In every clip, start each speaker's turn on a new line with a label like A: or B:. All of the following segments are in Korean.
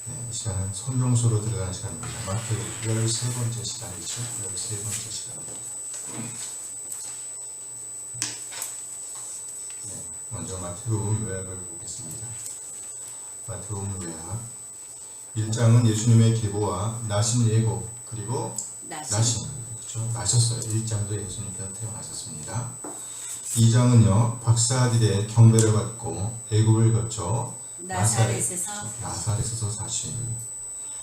A: 이 시간은 성경수로 들어가는 시간입니다. 마태복음 13번째 시간이죠. 13번째 시간입니다. 먼저 마태복음 요약을 보겠습니다. 마태복음 요약 1장은 예수님의 계보와 나신 예고 그리고 나신 그렇죠? 나셨어요. 1장도 예수님께서 태어나셨습니다. 2장은요 박사들의 경배를 받고 애굽을 거쳐 나사렛에서 사신.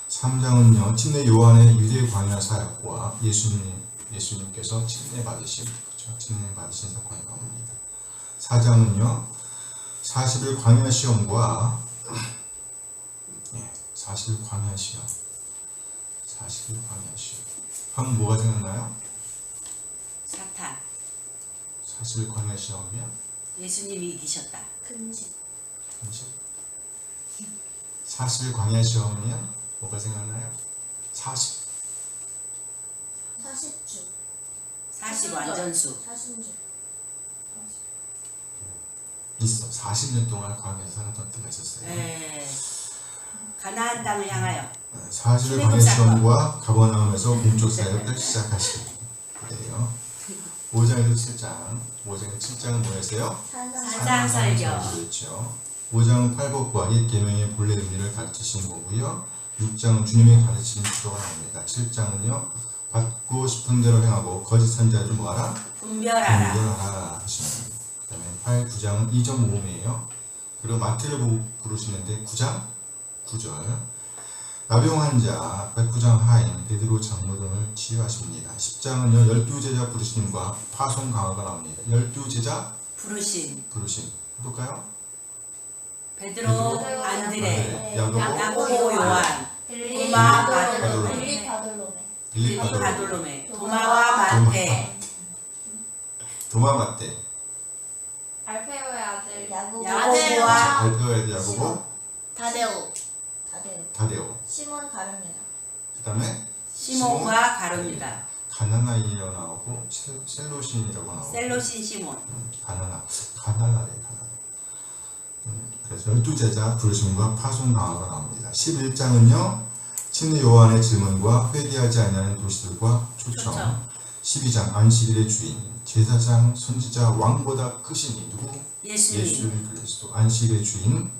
A: 3장은요 침례 요한의 유대 광야 사역과 예수님께서 침례 받으신 그렇죠? 침례 받으신 사건이 나옵니다. 4장은요 40일 광야 시험과 40일 광야 시험. 40일 광야 시험. 하면 뭐가 생각나요?
B: 사탄.
A: 40일 광야 시험이야?
B: 예수님이 이기셨다.
C: 금식.
A: 40일 광야 시험이면 뭐가 생각나요? 40주
B: 40 완전수.
C: 40주.
A: 있어. 40년 동안 광야에서 살았던 때가 있었어요.
B: 네. 가나안 땅을 향하여
A: 40일 광야 시험과 가버나움에서 공적 사역을 시작하시게요. 5장에서 7장. 5장에서 7장은 뭐였어요?
B: 산상설교.
A: 그렇죠. 5장은 팔복과 옛 계명의 본래 의미를 가르치신 거고요. 6장은 주님의 가르치신 기도가 나옵니다. 7장은요 받고 싶은 대로 행하고 거짓 선지자를 뭐하라? 분별하라 하시는. 그 다음에 8, 9장은 이적 모음이에요. 그리고 마태를 부르시는데 9장 9절 나병 환자 109장 하인 베드로 장로 등을 치유하십니다. 10장은요 12제자 부르심과 파송 강화가 나옵니다. 12제자 부르심 볼까요?
B: 베드로, 안드레,
A: 야고보,
B: 요한, 도마, 바돌로메, 도마와 마태,
C: 알페오의 아들
B: 야고보와
A: 알페오의 아들 야고보, 다데오,
C: 시몬 가룟유다.
A: 그 다음에
B: 시몬과 가룟유다,
A: 가나나인이라고 나오고 셀로신이라고 나오고
B: 셀로신 시몬.
A: 가나나래. 그래서 12제자 부르심과 파송 강화가 나옵니다. 11장은요 침례 요한의 질문과 회개하지 않는 도시들과 초청. 12장 안식일의 주인 제사장 선지자 왕보다 크신 이 누구? 예수 그리스도. 안식일의 주인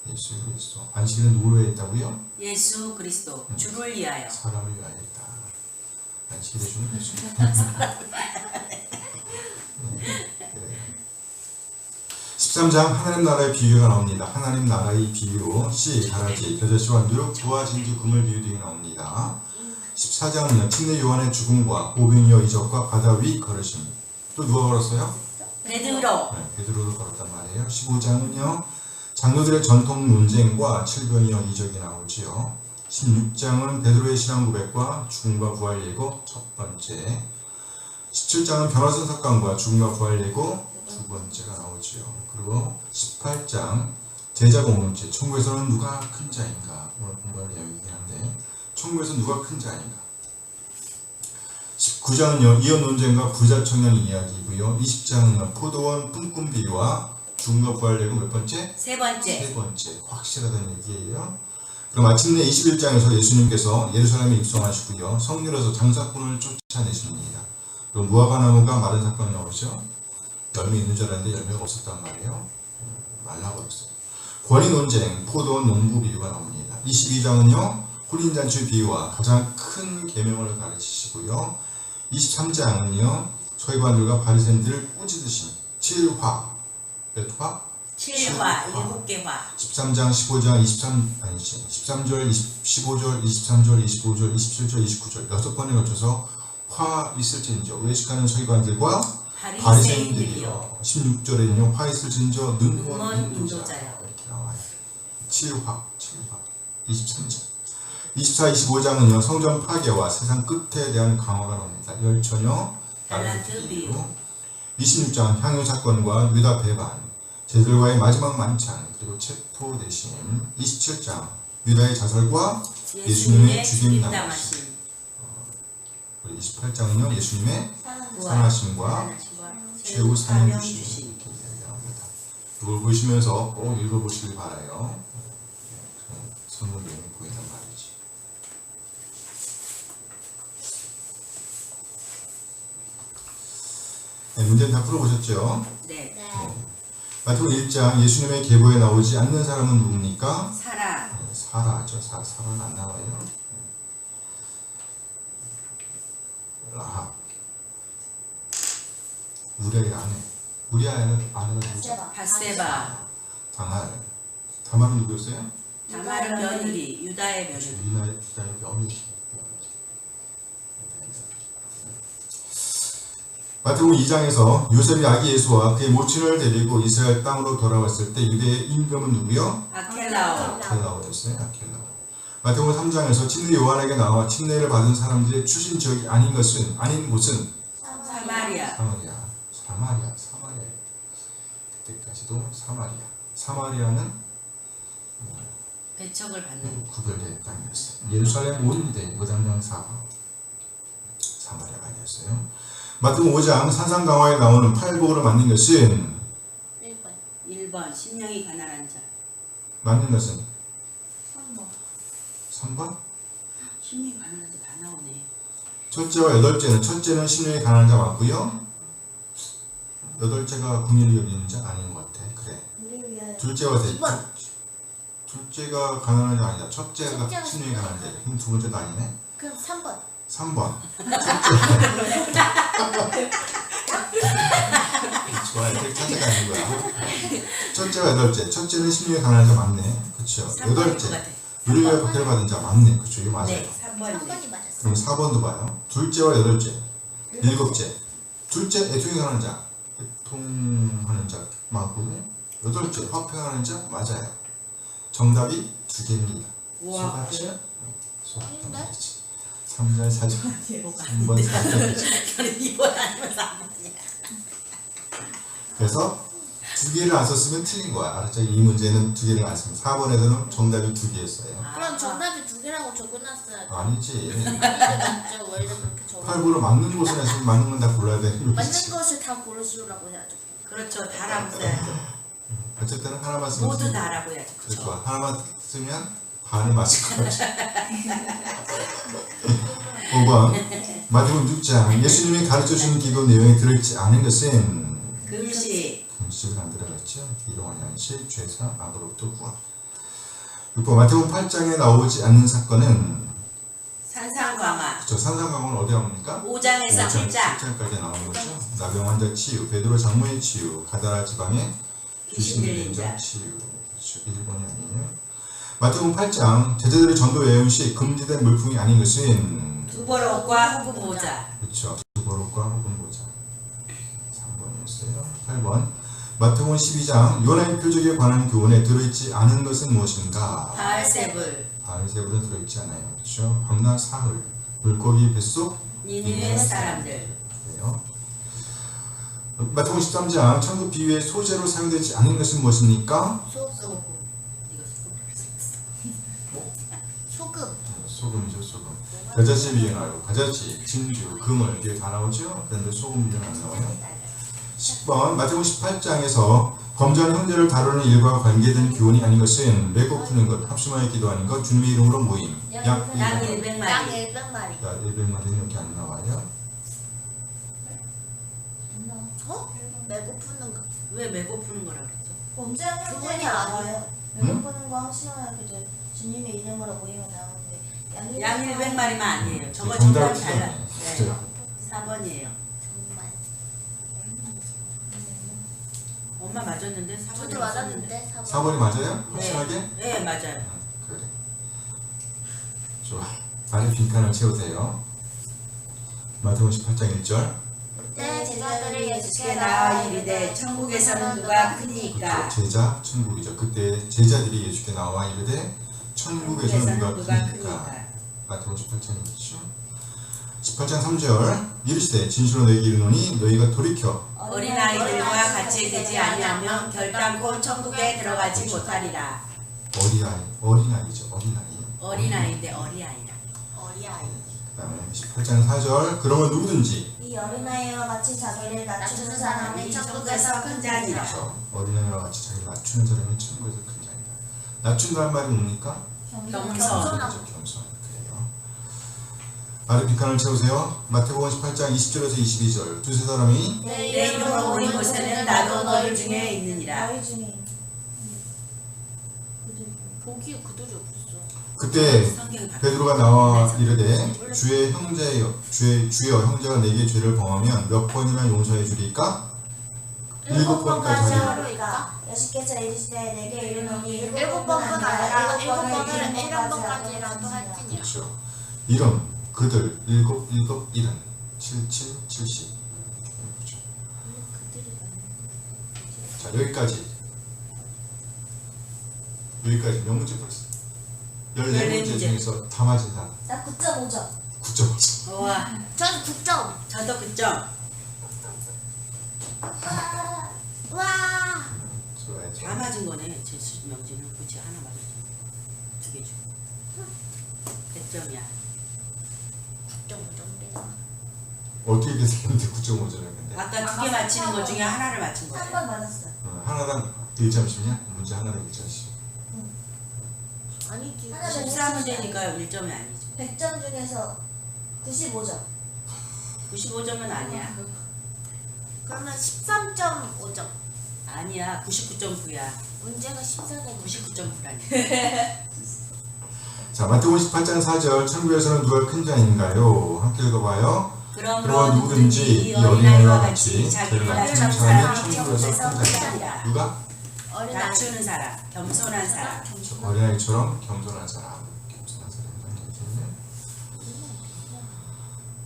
A: 예수 그리스도. 안식일은 누구를 위해 있다고요?
B: 예수 그리스도. 주를 위하여.
A: 사람을 위하여 있다. 안식일의 주인 예수. 13장 하나님 나라의 비유가 나옵니다. 하나님 나라의 비유 씨, 가라지, 겨자씨와 누룩, 부와 진주, 금을 비유 등이 나옵니다. 14장은요 침례 요한의 죽음과 오병이어 이적과 바다 위 걸으심. 또 누가 걸었어요?
B: 베드로.
A: 베드로도 걸었단 말이에요. 15장은요 장로들의 전통 논쟁과 칠병이어 이적이 나오지요. 16장은 베드로의 신앙 고백과 죽음과 부활 예고 첫 번째. 17장은 변화선 석강과 죽음과 부활 예고 두 번째가 나오지요. 그리고 18장 제자 공동체 천국에서는 누가 큰 자인가. 오늘 공부할 내용이긴 한데 천국에서 누가 큰 자인가. 19장은요 이혼 논쟁과 부자 청년 이야기고요. 20장은 포도원 품꾼 비유와 죽음과 부활 예고 몇 번째?
B: 세 번째.
A: 확실하다는 얘기예요. 그럼 마침내 21장에서 예수님께서 예루살렘에 입성하시고요 성전에서 장사꾼을 쫓아내십니다. 그럼 무화과 나무가 마른 사건이 나오죠. 열매 있는 줄 알았는데 열매가 없었단 말이에요. 말라버렸어요. 권위 논쟁, 포도원 농부 비유가 나옵니다. 22장은요 혼인잔치 비유와 가장 큰 계명을 가르치시고요. 23장은요 서기관들과 바리새인들을 꾸짖으신 7화. 몇 화?
B: 7화, 7개 화.
A: 13장, 15장, 13절, 15절, 23절, 25절, 27절, 29절 6번에 걸쳐서 화 있을진저 외식하는 서기관들과 바리새인들이요. 16절에는요 화 있을진저 능원 인도자여 이렇게 나와요. 7화. 23절. 24, 25장은요 성전 파괴와 세상 끝에 대한 강화가 나옵니다. 열처녀 달란트 비유. 26장 향유 사건과 유다 배반, 제들과의 마지막 만찬, 그리고 체포 대심. 27장 유다의 자살과 예수님의 죽임 당하심. 그리고 28장은요 예수님의 산하심과 최후 사명 주심 이렇게 이야기합니다. 이걸 보시면서 꼭 읽어보시길 바라요. 선물 내용이 보인단 말이지. 네, 문제는 다 풀어보셨죠?
B: 네.
A: 마태복음 1장 예수님의 계보에 나오지 않는 사람은 누굽니까?
B: 사라.
A: 네, 사라죠. 사라는 안 나와요. 라합. 우리아의 아내. 우리아의 아내가 누구죠?
B: 바세바.
A: 다말. 다말은 누구였어요?
B: 다말은 며느리. 유다의 며느리.
A: 유다의 며느리. 마태복음 2장에서 요셉이 아기 예수와 그의 모친을 데리고 이스라엘 땅으로 돌아왔을 때 유대의 임금은 누구요?
B: 아켈라오.
A: 아켈라오였어요. 아켈라오. 마태복음 3장에서 침례 요한에게 나와 침례를 받은 사람들의 출신 지역이 아닌 곳은
B: 사마리아.
A: 사마리아. 그때까지도 사마리아는
B: 배척을 받는.
A: 구별된 땅이었어요. 예루살렘 온인데 무당장 사마리아가 아니었어요. 마태복음 5장 산상강화에 나오는 팔복으로 만든 것은
B: 1번 심령이 가난한 자.
A: 맞는 것은
C: 3번.
A: 3번?
B: 심령이 가난한 자 다 나오네.
A: 첫째와 여덟째는 첫째는 심령이 가난한 자 맞고요. 여덟째가 궁리를 여기는 자 아닌 것 같아. 그래. 둘째와 셋째. 둘째가 가난한 자 아니다. 첫째가 심령이 가난한 자. 그럼 두 번째도 아니네.
C: 그럼 3번.
A: 3번. 좋아, 이렇게 찾아가는 거야. 첫째와 여덟째. 첫째는 심령이 가난한 자 맞네. 그렇죠. 여덟째. 유리가 박해를 받은 자 맞네. 그렇죠. 이거 맞아요.
B: 네, 3번.
C: 3번이 맞았어.
A: 그럼 4번도 봐요. 둘째와 여덟째. 일곱째. 둘째 애통이 가는 자. 애통하는 자 맞고 여덟째 화평하는 자 맞아요. 정답이 두 개입니다.
B: 우와.
A: 소같죠? 소같단 말이지. 3절 4절
B: 뭐가
A: 3번 4절.
B: 저는 2번 아니면 3번이야.
A: 그래서 두 개를 안 썼으면 틀린 거야. 알았죠? 이 문제는 두 개를 안 쓰면 4번에서는 정답이 두 개였어요.
C: 그럼 정답이 2개라고 적어놨어야죠.
A: 아니지.
C: 맞죠. 원래 그렇게 적어.
A: 8부로 맞는 곳을 했으면 맞는 건 다 골라야 되는
C: 맞는
A: 거지.
C: 것을 다 고르시라고 해야죠.
B: 그렇죠. 다라고 써야죠.
A: 어쨌든 하나만 쓰면
B: 모두
A: 틀린
B: 다라고 해야죠.
A: 그렇죠.
B: 그렇죠.
A: 하나만 쓰면 반을 맞을 거지. 5번 마태복음 6장 예수님이 가르쳐주는 기도 내용이 들어있지 않은 것은
B: 금식.
A: 금식을 안 들어갔죠. 이동한 양식, 죄사, 악으로부터 구원. 6번 마태복음 8장에 나오지 않는 사건은
B: 산상광화.
A: 그렇죠. 산상강은 어디 나옵니까?
B: 5장에서 7장.
A: 7장까지 나오는 거죠. 나병 환자 치유, 베드로 장모의 치유, 가다라 지방의 귀신 들린 자 치유. 그렇죠. 1번이 아니에요. 마태복음 8장 제자들의 전도 외용 시 금지된 물품이 아닌 것은
B: 두벌옷과 혹은 모자.
A: 그렇죠. 두보록과 혹은 모자. 3번이었어요. 8번 마태복음 12장 요나의 표적에 관한 교훈에 들어있지 않은 것은 무엇인가?
B: 바알세불.
A: 바알세불은 들어있지 않아요. 그렇죠. 밤낮 사흘 물고기 뱃속
B: 니느웨 사람들.
A: 그래요. 마태복음 13장 천국 비유의 소재로 사용되지 않은 것은 무엇입니까?
C: 소금.
B: 이거
C: 소금.
A: 소금이죠. 소금. 겨자씨 비유 나오고 가자치, 진주, 그물 이게 다 나오죠. 그런데 소금 비유는 안 나와요. 10번 마태복음 18장에서 범죄한 형제를 다루는 일과 관계된 교훈이 아닌 것은 배고프는 것, 합심하여 기도하는 것, 주님의 이름으로 모임. 약
B: 양
A: 100마리.
B: 100마리.
C: 양 100마리.
A: 약 100마리는 여기 안 나와요.
C: 어? 배고프는 거.
B: 왜 배고프는 거라 그랬죠?
D: 범죄한
C: 그분이
D: 형제가 나와요.
A: 응?
D: 배고프는 거 확실하게 그죠. 주님의 이름으로 모이면 나오는데
B: 양 100마리만 아니에요. 저거
A: 정답을
B: 정답이 달라.
A: 틀렸네.
B: 네. 4번이에요.
C: 정말.
B: 엄마 맞았는데 4번이
C: 저도 맞았는데 4번.
A: 4번이 맞아요? 확실하게?
B: 네, 맞아요.
A: 그래. 좋아. 안에 빈칸을 채우세요. 마태복음 18장 1절.
C: 그때 제자들이 예수께
B: 나와
C: 나와
B: 이르되 천국에서는 누가 크니까
A: 제자 천국이죠. 그때 제자들이 예수께 나와 이르되 천국에서는 누가 크니까. 마태복음 18장 1절. 18장 3절. 이르시되 진실로 너희에게 이르노니 너희가 돌이켜
B: 어린아이들과 같이 되지 아니하면 결단코 천국에 들어가지 못하리라.
A: 어린아이죠.
B: 어린아이인데 어리아이라.
C: 어리아이.
A: 그 다음에 18장 4절. 그러면 누구든지
D: 이 어린아이와 같이 자기를 낮추는
C: 낮추는
D: 사람이
C: 사람이
B: 천국에서 큰 자니라.
A: 그렇죠. 어린아이와 같이 자기를 낮추는 사람이 천국에서 큰 자이다. 낮춘다는 말이 뭡니까?
B: 겸손.
A: 그렇죠. 겸손. 그래요. 아래 빈칸을 채우세요. 마태복음 18장 20절에서 22절. 두세 사람이
B: 내 이름으로 모인 곳에는 나도 너희 중에 있느니라.
D: 너희 중에
C: 보기 그들이 없었어.
A: 그때
B: 성경이 바뀌었어.
A: 베드로가 나와 이르되 주의 형제가 내게 죄를 범하면 몇 번이나 용서해 주리까? 7번까지 하리라.
C: 하루일까?
D: 예수께서 이르시되 내게 이르노니
C: 일곱 번뿐 아니라 일곱 번을 1번까지라도 할지니라.
A: 그렇죠. 이름, 그들, 일곱, 일은 77, 70. 그렇죠. 자, 여기까지 몇 문제 풀었어? 14문제 중에서 다 맞은 사람
D: 나 9.5점.
A: 9점.
B: 우와,
C: 전 9점.
B: 저도 9점.
C: 와.
A: 좋아요.
B: 다 맞은 거네. 제 명지는 그치 하나 맞았죠. 2개 주. 몇 점이야?
C: 9.5점이잖아.
A: 어떻게 계산했는데 9.5점을 했는데
B: 아까 2개 맞히는 것 중에 하나를 맞힌 거예요.
D: 3번 맞았어.
A: 하나당 1점씩이냐? 문제 하나당 1점씩.
C: 아니지.
D: 하나 더
B: 14문제니까 1점이 아니지.
D: 100점 중에서 95점.
B: 95점은 아니야.
C: 그러면 13.5점.
B: 아니야. 99.9야.
C: 문제가 14점.
B: 99.9라니.
A: 자, 마태복음 18장 4절. 천국에서는 누가 큰 자인가요? 함께 읽어봐요. 그러므로 누구든지 이 어린아이와 같이 자기를 낮춘 사람이 천국에서 큰 자이다. 누가?
B: 낮추는 사람, 겸손한 사람.
A: 어린아이처럼 겸손한 사람. 겸손한 사람이라는 얘기죠.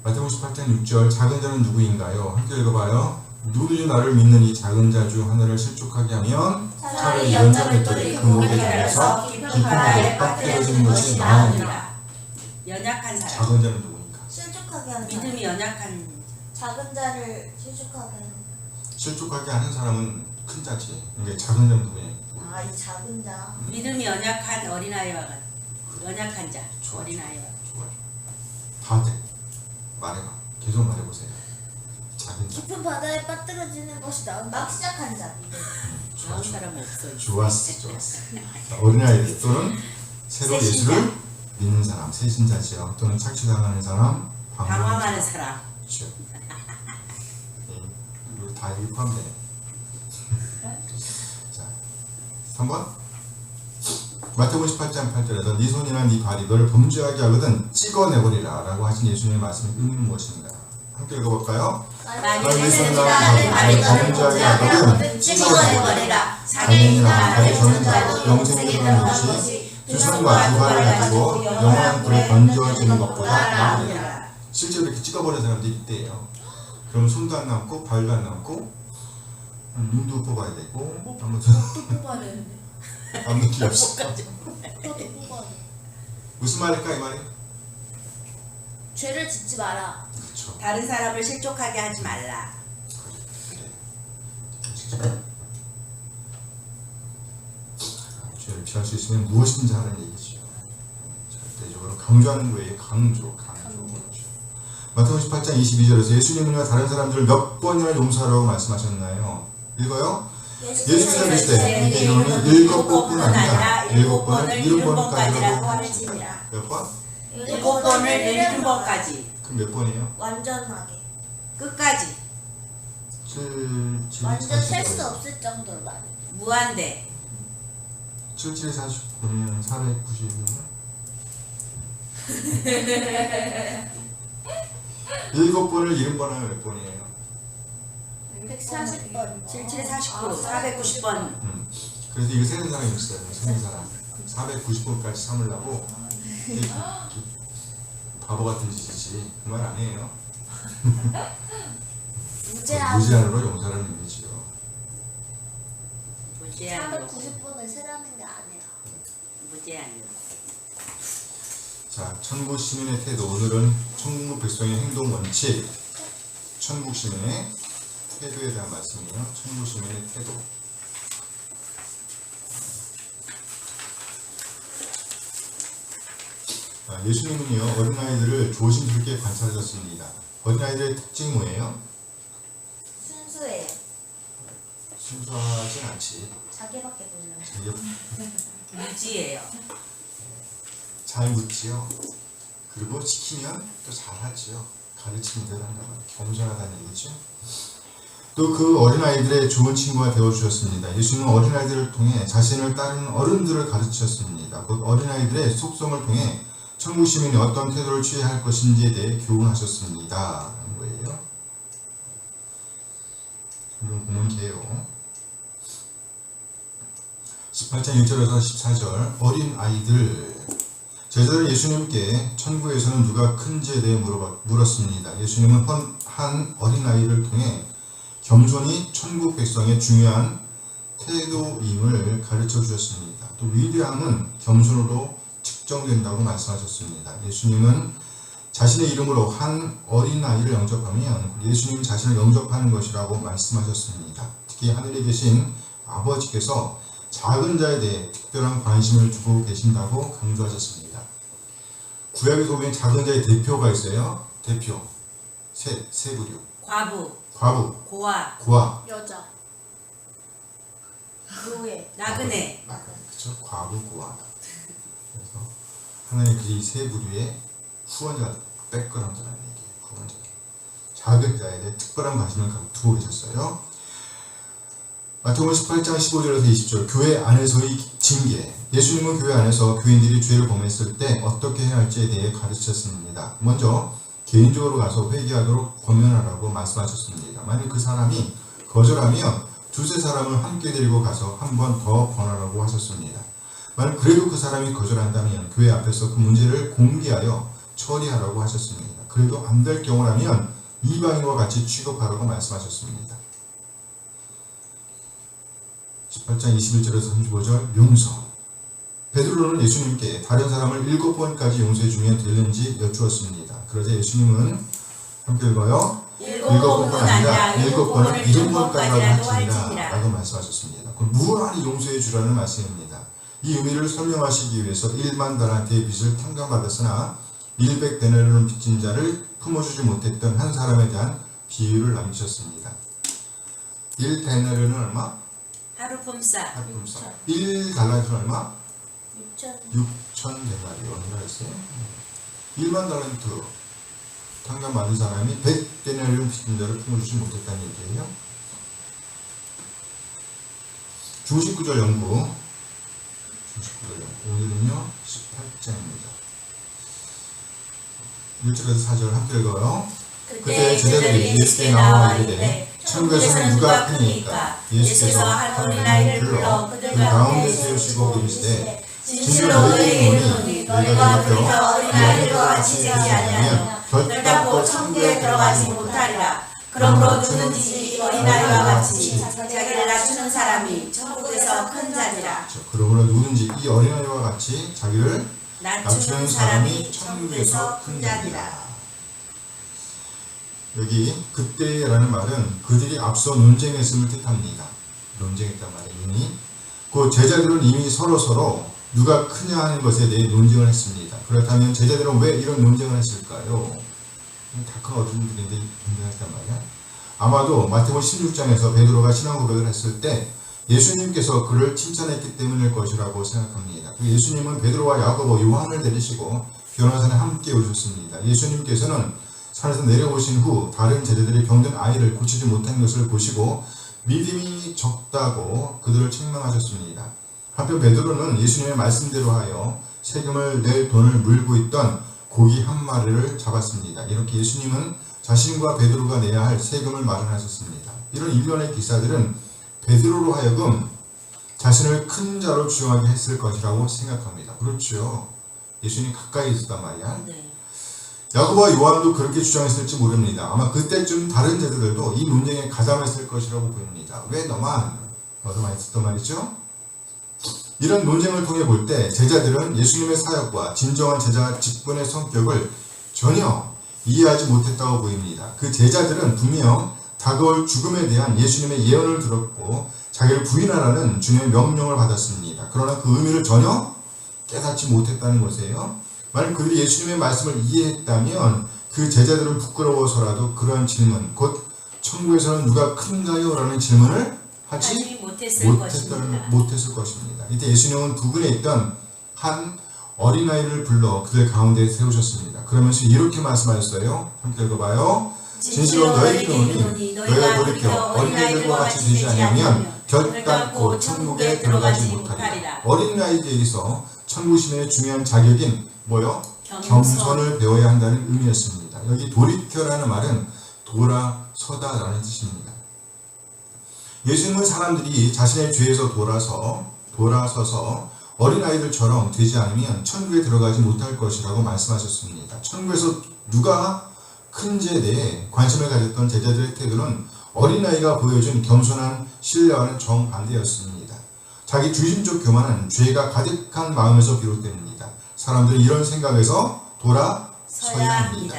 A: 마태복음 18장 6절. 작은 자는 누구인가요? 함께 읽어봐요. 누구든지 나를 믿는 이 작은 자 중 하나를 실족하게 하면 차라리 이런 자를 그 목에 달려서 깊은 바다에 빠뜨려지는 것이 나으니라.
B: 연약한 사람.
A: 작은 자는 누구인가?
D: 실족하게 하는
B: 믿음이
D: 사람.
B: 연약한.
D: 작은 자를 실족하게 하는.
A: 실족하게 하는 사람은 큰 자지. 이게 작은 자는 누구냐?
D: 아, 이 작은 자.
B: 믿음이 연약한 어린아이와 같은. 연약한 자.
A: 좋아.
B: 어린아이와.
A: 좋아. 다 돼. 말해봐. 계속 말해보세요. 작은 자.
C: 깊은 바다에 빠뜨려지는 것이 나은다.
D: 막 시작한 자. 믿음.
B: 나온 사람은 없어.
A: 좋았어. 자, 어린아이 또는 새로
B: 세신자.
A: 예수를 믿는 사람, 세신자지요. 또는 착취당하는 사람,
B: 방황하는 사람.
A: 그렇죠. 이거 다 여기 포함되네. 자, 3번. 마태복음 18장 8절에서 네 손이나 네 발이 너를 범죄하게 하거든 찍어내버리라 라고 하신 예수님의 말씀의 의미는 무엇인가? 함께 읽어볼까요?
B: 만일
A: 네 손이나
B: 나를
A: 발이
B: 너를
A: 범죄하게
B: 범죄하게
A: 하거든
B: 찍어내버리라.
A: 장애인이나 발이 저는 자도 영생에 들어가는 것이 두 손과 두 발을 가지고 영원한 불에 던져지는 것보다 나으니라. 실제로 이렇게 찍어버리는 사람들이 있대요. 그럼 손도 안 남고 발도 안 남고 눈도 뽑아야 되고 아무튼
C: 또 뽑아야 되는데.
A: 아무 게 없어.
C: 또 뽑아야 돼. 무슨
A: 무슨 말일까 이 말이?
C: 죄를 짓지 마라.
A: 그렇죠.
B: 다른 사람을 실족하게 하지 말라.
A: 그래. 죄를 피할 수 있으면 무엇인지 하는 얘기죠. 절대적으로 강조하는 거예요. 강조. 그렇죠. 마태복음 18장 22절에서 예수님은요 다른 사람들을 몇 번이나 용서하라고 말씀하셨나요? 읽어요. 예수께서 이르시되 내게 이르노니 7번뿐 아니라 7번을 70번까지라고
B: 하시니라.
A: 몇 번?
B: 7번을 70번까지.
A: 그럼 몇 번이에요?
D: 완전하게.
B: 끝까지.
A: 7,
C: 완전 셀 수 없을 정도로 많이.
B: 무한대.
A: 7, 7, 49면 490이면 7번을 70번 하면 몇 번이에요?
C: 140번.
B: 77, 49, 490번.
A: 그래서 이거 세는 사람이 있어요. 세는 사람 490번까지 삼으려고 바보 같은 짓이지 그 말 아니에요. 무제한으로 용서하는 의미지요.
B: 무제한으로.
C: 490번을 세라는 게 아니라.
B: 무제한으로.
A: 자, 천국 시민의 태도. 오늘은 천국 백성의 행동 원칙. 천국 시민의 태도에 대한 말씀이에요. 천국 시민의 태도. 예수님은요 어린아이들을 조심스럽게 관찰하셨습니다. 어린아이들의 특징이 뭐예요?
D: 순수해요.
A: 순수하진 않지.
D: 자기밖에 몰라요.
A: 자기
B: 무지예요.
A: 잘 묻지요. 그리고 시키면 또 잘하지요. 가르치는 대로 한단 말이에요. 겸손하다는 얘기죠. 또 그 어린아이들의 좋은 친구가 되어주셨습니다. 예수님은 어린아이들을 통해 자신을 따르는 어른들을 가르치셨습니다. 그 어린아이들의 속성을 통해 천국 시민이 어떤 태도를 취해야 할 것인지에 대해 교훈하셨습니다. 라는 거예요. 물론 본문이에요. 18장 1절에서 14절 어린아이들 제자들은 예수님께 천국에서는 누가 큰지에 대해 물었습니다. 예수님은 한 어린아이를 통해 겸손이 천국 백성의 중요한 태도임을 가르쳐 주셨습니다. 또 위대함은 겸손으로 측정된다고 말씀하셨습니다. 예수님은 자신의 이름으로 한 어린아이를 영접하면 예수님 자신을 영접하는 것이라고 말씀하셨습니다. 특히 하늘에 계신 아버지께서 작은 자에 대해 특별한 관심을 두고 계신다고 강조하셨습니다. 구약에서 보면 작은 자의 대표가 있어요. 대표. 세 부류. 과부, 고아,
C: 여자.
D: 교회.
B: 나그네.
A: 그렇죠. 과부, 고아. 그래서 하나님 이 세 부류의 후원자, 백그라운드라는 얘기예요. 후원자. 작은 자에 대해 특별한 관심을 두고 계셨어요. 마태복음 18장 15절에서 20절 교회 안에서의 징계. 예수님은 교회 안에서 교인들이 죄를 범했을 때 어떻게 해야 할지에 대해 가르치셨습니다. 먼저 개인적으로 가서 회개하도록 권면하라고 말씀하셨습니다. 만약 그 사람이 거절하면 두세 사람을 함께 데리고 가서 한 번 더 권하라고 하셨습니다. 만약 그래도 그 사람이 거절한다면 교회 앞에서 그 문제를 공개하여 처리하라고 하셨습니다. 그래도 안 될 경우라면 이방인과 같이 취급하라고 말씀하셨습니다. 18장 21절에서 35절 용서. 베드로는 예수님께 다른 사람을 7번까지 용서해주면 되는지 여쭈었습니다. 그러자 예수님은 함께 읽어요. 7번뿐 아니라 7번을 70번까지라도 할지니라 라고 말씀하셨습니다. 그럼 무한히 용서해주라는 말씀입니다. 이 의미를 설명하시기 위해서 1만 달란트의 빚을 탕감받았으나 100데나리온 빚진 자를 품어주지 못했던 한 사람에 대한 비유를 남기셨습니다. 1데나리온은 얼마?
B: 하루 품삯.
A: 1달란트는 얼마?
D: 6,000.
A: 6,000데나리온이라 했어요. 1만 달란트 탕감받은 사람이 100데나리온 빚진 자를 품어주지 못했다는 얘기예요. 중심 구절 연구. 오늘은요 18장입니다. 1절에서 4절 함께 읽어요. 그때 제자들이 예수께 나와 이르되 천국에서는 누가 크니까? 예수께서 한 어린아이를 불러 그 가운데 세우시고 이르시되 진실로 너희에게 이르노니 너희가 그저 어린아이들과 같이 되지 아니하면 결단코 천국에 들어가지 못하리라. 그러므로 누구든지 어린아이와 같이 자기를 낮추는 사람이 천국에서 큰 자니라. 그러므로 누구든지 이 어린아이와 같이 자기를 낮추는 사람이 천국에서 큰 자니라. 여기 그때라는 말은 그들이 앞서 논쟁했음을 뜻합니다. 논쟁했단 말이에요. 이미 그 제자들은 이미 서로 누가 크냐 하는 것에 대해 논쟁을 했습니다. 그렇다면 제자들은 왜 이런 논쟁을 했을까요? 다 큰 어른들인데 논쟁했단 말이야. 아마도 마태복음 16장에서 베드로가 신앙 고백을 했을 때 예수님께서 그를 칭찬했기 때문일 것이라고 생각합니다. 예수님은 베드로와 야고보, 요한을 데리시고 변호사에 함께 오셨습니다. 예수님께서는 산에서 내려오신 후 다른 제자들이 병든 아이를 고치지 못한 것을 보시고 믿음이 적다고 그들을 책망하셨습니다. 한편 베드로는 예수님의 말씀대로 하여 세금을 낼 돈을 물고 있던 고기 한 마리를 잡았습니다. 이렇게 예수님은 자신과 베드로가 내야 할 세금을 마련하셨습니다. 이런 일련의 기사들은 베드로로 하여금 자신을 큰 자로 주장하게 했을 것이라고 생각합니다. 그렇죠. 예수님 가까이 있었단 말이야.
B: 네.
A: 야고보와 요한도 그렇게 주장했을지 모릅니다. 아마 그때쯤 다른 제자들도 이 논쟁에 가담했을 것이라고 보입니다. 왜 너만 있었단 말이죠? 이런 논쟁을 통해 볼 때 제자들은 예수님의 사역과 진정한 제자 직분의 성격을 전혀 이해하지 못했다고 보입니다. 그 제자들은 분명 다가올 죽음에 대한 예수님의 예언을 들었고 자기를 부인하라는 주님의 명령을 받았습니다. 그러나 그 의미를 전혀 깨닫지 못했다는 것이에요. 만약 그들이 예수님의 말씀을 이해했다면 그 제자들은 부끄러워서라도 그런 질문, 곧 천국에서는 누가 큰가요? 라는 질문을 하지 못했을 것입니다. 이때 예수님은 부근에 있던 한 어린아이를 불러 그들 가운데 세우셨습니다. 그러면서 이렇게 말씀하셨어요. 함께 읽어봐요. 진실로 너희에게 이르노니 너희가 돌이켜 어린아이들과 같이 되지 아니하면 결단코 천국에 들어가지 못하리라. 어린아이들에게서 천국 시민의 중요한 자격인 뭐요? 겸손을 배워야 한다는 의미였습니다. 여기 돌이켜라는 말은 돌아서다라는 뜻입니다. 예수님은 사람들이 자신의 죄에서 돌아서서 어린아이들처럼 되지 않으면 천국에 들어가지 못할 것이라고 말씀하셨습니다. 천국에서 누가 큰 죄에 대해 관심을 가졌던 제자들의 태도는 어린아이가 보여준 겸손한 신뢰와는 정반대였습니다. 자기 중심적 교만은 죄가 가득한 마음에서 비롯됩니다. 사람들은 이런 생각에서 돌아서야 합니다.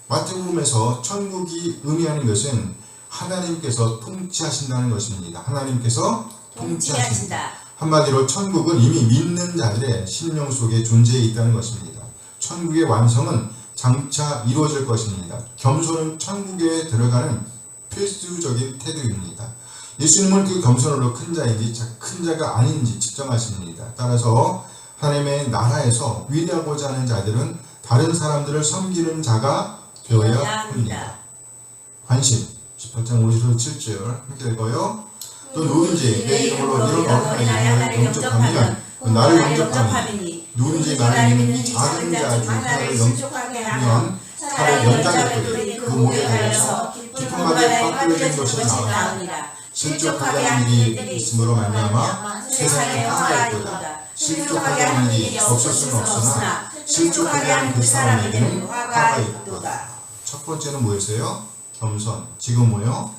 A: 마태복음에서 천국이 의미하는 것은 하나님께서 통치하신다는 것입니다. 하나님께서 통치하신다. 한마디로 천국은 이미 믿는 자들의 심령 속에 존재해 있다는 것입니다. 천국의 완성은 장차 이루어질 것입니다. 겸손은 천국에 들어가는 필수적인 태도입니다. 예수님은 그 겸손으로 큰 자인지 큰 자가 아닌지 측정하십니다. 따라서 하나님의 나라에서 위대하고자 하는 자들은 다른 사람들을 섬기는 자가 되어야 합니다. 관심 18장 5절에서 7절 함께 읽어요. 또 누구든지 내 이름으로 이런 어린아이를 영접하면 나를 영접하니 누구든지 나를 믿는 작은 자 중 하나를 영접하면 차라리 연장의 그 목에 달려서 깊은 바다에 빠뜨려진 것이 나으니라. 실족하게 하는 일이 있으므로 말미암아 세상에 화가 있도다. 실족하게 하는 일이 없을 수는 없으나 실족하게 하는 그 사람에게는 화가 있도다. 첫 번째는 뭐였어요? 겸손. 지금 뭐요?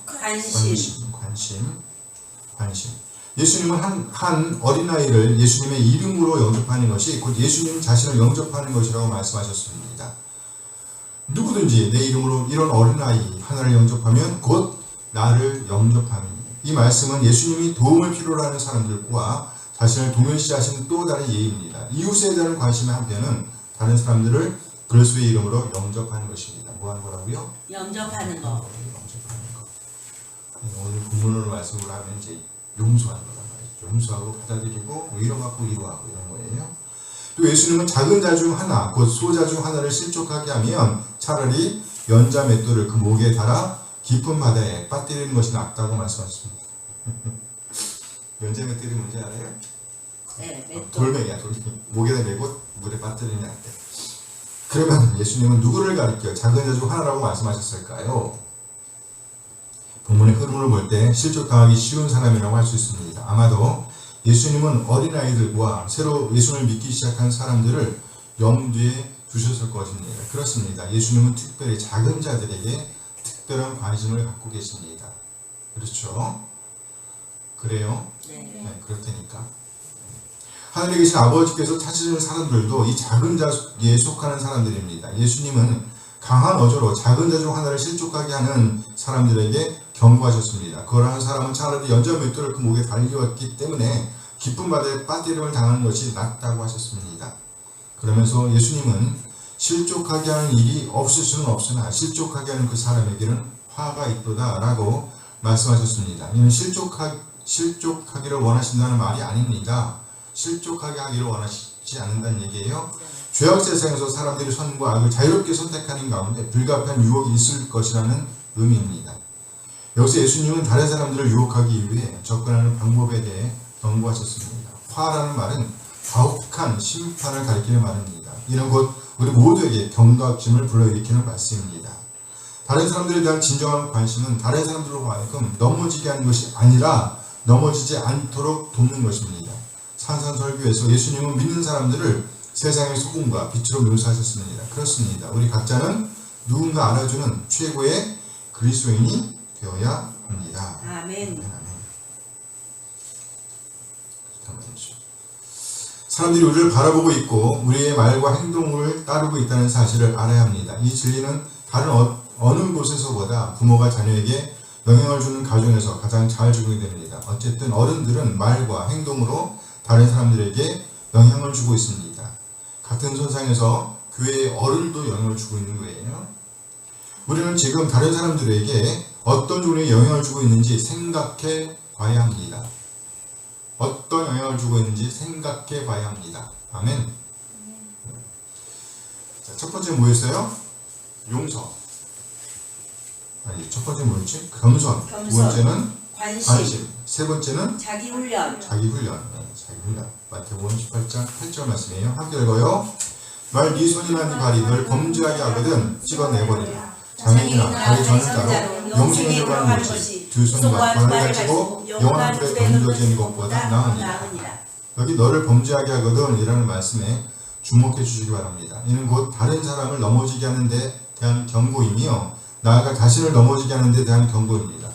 A: 관심. 예수님은 한 어린아이를 예수님의 이름으로 영접하는 것이 곧 예수님 자신을 영접하는 것이라고 말씀하셨습니다. 누구든지 내 이름으로 이런 어린아이 하나를 영접하면 곧 나를 영접함입니다. 이 말씀은 예수님이 도움을 필요로 하는 사람들과 자신을 동일시하신 또 다른 예입니다. 이웃에 대한 관심의 한편은 다른 사람들을 그리스도의 이름으로 영접하는 것입니다. 뭐 하는 거라고요?
B: 영접하는 거.
A: 오늘 본문으로 말씀을 하면 이제 용서하는 거란 말이죠. 용서하고 받아들이고 위로받고 위로하고 이런 거예요. 또 예수님은 작은 자 중 하나, 곧 소자 중 하나를 실족하게 하면 차라리 연자 맷돌을 그 목에 달아 깊은 바다에 빠뜨리는 것이 낫다고 말씀하셨습니다. 연자 맷돌이 뭔지 알아요?
B: 네, 맷돌.
A: 돌멩이야, 돌멩이. 목에다 메고 물에 빠뜨리는 게 낫대. 그러면 예수님은 누구를 가리켜 작은 자 중 하나라고 말씀하셨을까요? 본문의 흐름을 볼 때 실족당하기 쉬운 사람이라고 할 수 있습니다. 아마도 예수님은 어린아이들과 새로 예수를 믿기 시작한 사람들을 염두에 두셨을 것입니다. 그렇습니다. 예수님은 특별히 작은 자들에게 특별한 관심을 갖고 계십니다. 그렇죠? 그래요? 네, 그렇다니까. 하늘에 계신 아버지께서 찾으시는 사람들도 이 작은 자에 속하는 사람들입니다. 예수님은 강한 어조로 작은 자 중 하나를 실족하게 하는 사람들에게 경고하셨습니다. 그러한 사람은 차라리 연자 맷돌을 그 목에 달려왔기 때문에 깊은 바다에 빠뜨림을 당하는 것이 낫다고 하셨습니다. 그러면서 예수님은 실족하게 하는 일이 없을 수는 없으나 실족하게 하는 그 사람에게는 화가 있도다 라고 말씀하셨습니다. 이는 실족하기를 원하신다는 말이 아닙니다. 실족하게 하기를 원하시지 않는다는 얘기예요. 죄악 세상에서 사람들이 선과 악을 자유롭게 선택하는 가운데 불가피한 유혹이 있을 것이라는 의미입니다. 여기서 예수님은 다른 사람들을 유혹하기 위해 접근하는 방법에 대해 경고하셨습니다. 화라는 말은 가혹한 심판을 가리키는 말입니다. 이는 곧 우리 모두에게 경각심을 불러일으키는 말씀입니다. 다른 사람들에 대한 진정한 관심은 다른 사람들로 하여금 넘어지게 하는 것이 아니라 넘어지지 않도록 돕는 것입니다. 산산설교에서 예수님은 믿는 사람들을 세상의 소금과 빛으로 묘사하셨습니다. 그렇습니다. 우리 각자는 누군가 알아주는 최고의 그리스도인이 되어야 합니다.
B: 아멘.
A: 사람들이 우리를 바라보고 있고 우리의 말과 행동을 따르고 있다는 사실을 알아야 합니다. 이 진리는 다른 어느 곳에서보다 부모가 자녀에게 영향을 주는 가정에서 가장 잘 적용이 됩니다. 어쨌든 어른들은 말과 행동으로 다른 사람들에게 영향을 주고 있습니다. 같은 선상에서 교회의 어른도 영향을 주고 있는 거예요. 우리는 지금 다른 사람들에게 어떤 종류의 영향을 주고 있는지 생각해 봐야 합니다. 어떤 영향을 주고 있는지 생각해 봐야 합니다. 아멘. 첫 번째 뭐였어요? 용서. 아니, 첫 번째 뭐였지? 겸손. 두
B: 겸손.
A: 번째는
B: 관심,
A: 관심. 세 번째는
B: 자기 훈련.
A: 자기 훈련. 자기 훈련. 마태복음 18장 8절 말씀이에요. 함께 읽어요. 말 네 손이나 네 발이 널 범죄하게 하거든 찍어내버리라. 장애인아 다리 저는 따로 영생에 들어가는 것이 두 손과 두 발을 가지고 영원한 불에 던져지는 것보다 나으니라. 여기 너를 범죄하게 하거든 이라는 말씀에 주목해 주시기 바랍니다. 이는 곧 다른 사람을 넘어지게 하는 데 대한 경고이며 나아가 자신을 넘어지게 하는 데 대한 경고입니다.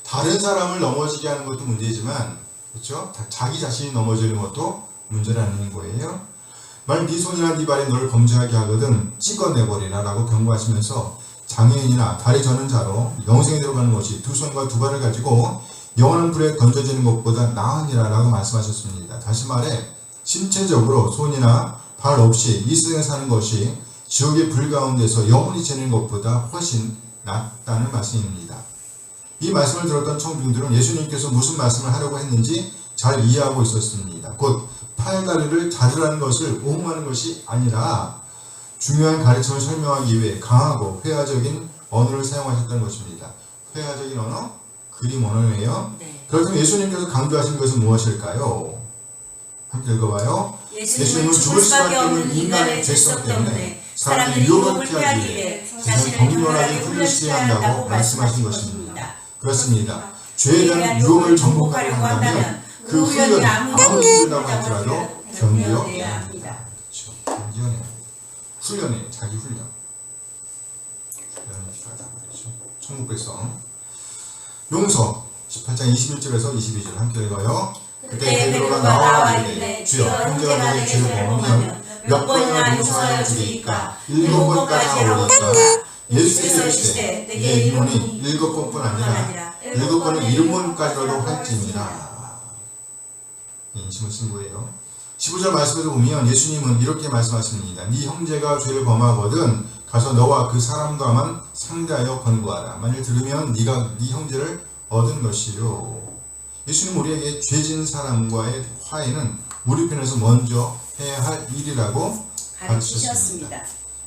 A: 다른 사람을 넘어지게 하는 것도 문제지만 그렇죠? 자기 자신이 넘어지는 것도 문제라는 거예요. 만약 네 손이나 네 발이 너를 범죄하게 하거든 찍어내버리라 라고 경고하시면서 장애인이나 다리 저는 자로 영생에 들어가는 것이 두 손과 두 발을 가지고 영원한 불에 던져지는 것보다 나으니라 라고 말씀하셨습니다. 다시 말해 신체적으로 손이나 발 없이 이 세상에 사는 것이 지옥의 불 가운데서 영원히 지내는 것보다 훨씬 낫다는 말씀입니다. 이 말씀을 들었던 청중들은 예수님께서 무슨 말씀을 하려고 했는지 잘 이해하고 있었습니다. 곧 팔다리를 자르라는 것을 옹호하는 것이 아니라 중요한 가르침을 설명하기 위해 강하고 회화적인 언어를 사용하셨다는 것입니다. 회화적인 언어? 그림 언어예요.
B: 네.
A: 그렇다면 예수님께서 강조하신 것은 무엇일까요? 함께 읽어봐요.
B: 예수님은 죽을 수밖에 없는 인간의 죄성 때문에 사람들이 유혹을 피하기 위해 자신을 경건하게 훈련시켜야 한다고 말씀하신 것입니다.
A: 그렇습니다. 죄에 대한 유혹을 정복하려고 한다면 그 훈련이 아무리 힘들다고 할지라도 견뎌내야 합니다. 그렇죠. 견뎌내야 합니다. 훈련이에요. 자기 훈련. 훈련이 필요하다 말이죠. 천국 백성. 용서 18장 21절에서 22절 함께 읽어요. 그때 베드로가 나와 이르되 주여 형제가 너의 죄를 범하면 몇 번이나 용서하여 주리이까 7번까지 하오리까. 예수께서 이르시되 내게 이르노니 7번뿐 아니라 7번은 7번까지라도 할지니라. 인심을 쓴 거예요. 15절 말씀에서 보면 예수님은 이렇게 말씀하십니다. 네 형제가 죄를 범하거든 가서 너와 그 사람과만 상대하여 권고하라. 만일 들으면 네가 네 형제를 얻은 것이요. 예수님 우리에게 죄진 사람과의 화해는 우리 편에서 먼저 해야 할 일이라고 가르치셨습니다.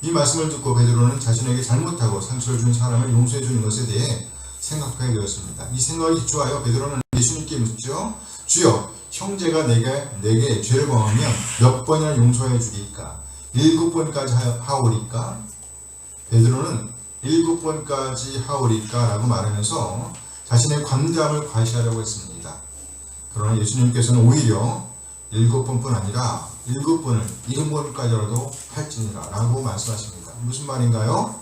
A: 이 말씀을 듣고 베드로는 자신에게 잘못하고 상처를 준 사람을 용서해 주는 것에 대해 생각하게 되었습니다. 이 생각에 기초하여 베드로는 예수님께 묻죠. 주여 형제가 내게 죄를 범하면 몇 번이나 용서해 주리까? 7번까지 하오리까? 베드로는 7번까지 하오리까? 라고 말하면서 자신의 관대함을 과시하려고 했습니다. 그러나 예수님께서는 오히려 7번뿐 아니라 7번을 7번까지라도 할지니라 라고 말씀하십니다. 무슨 말인가요?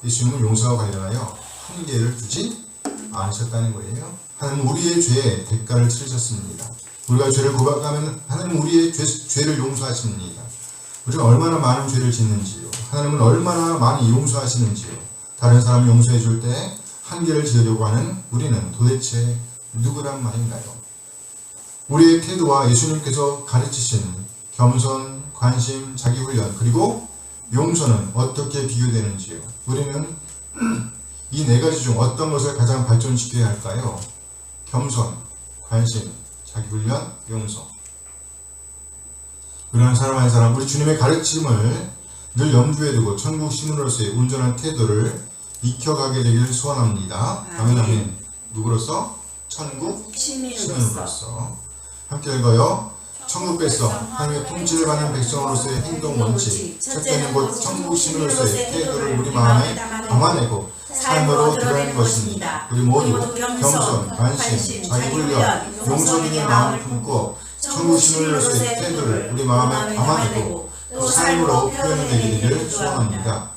A: 예수님은 용서와 관련하여 한계를 두지 않으셨다는 거예요. 하나님은 우리의 죄에 대가를 치르셨습니다. 우리가 죄를 고백하면 하나님은 우리의 죄를 용서하십니다. 우리가 얼마나 많은 죄를 짓는지요. 하나님은 얼마나 많이 용서하시는지요. 다른 사람 용서해 줄 때 한계를 지으려고 하는 우리는 도대체 누구란 말인가요? 우리의 태도와 예수님께서 가르치신 겸손, 관심, 자기훈련 그리고 용서는 어떻게 비교되는지요? 우리는 이 네 가지 중 어떤 것을 가장 발전시켜야 할까요? 겸손, 관심, 자기훈련, 용서. 우리 한 사람 한 사람 우리 주님의 가르침을 늘 염두에 두고 천국 시민으로서의 온전한 태도를 익혀가게 되기를 소원합니다. 아멘 아멘. 누구로서? 천국 시민으로서. 함께 읽어요. 천국 백성, 하나님의 통치를 받는 백성으로서의 행동 원칙. 첫째는 곧 천국 시민으로서의 태도를 우리 마음에 담아내고 삶으로 드러내는 것입니다. 우리 모두 겸손, 관심, 자기훈련, 용서 등의 마음을 품고 천국 시민으로서의 태도를 우리 마음에 담아내고 또 삶으로 표현해내기를 소원합니다.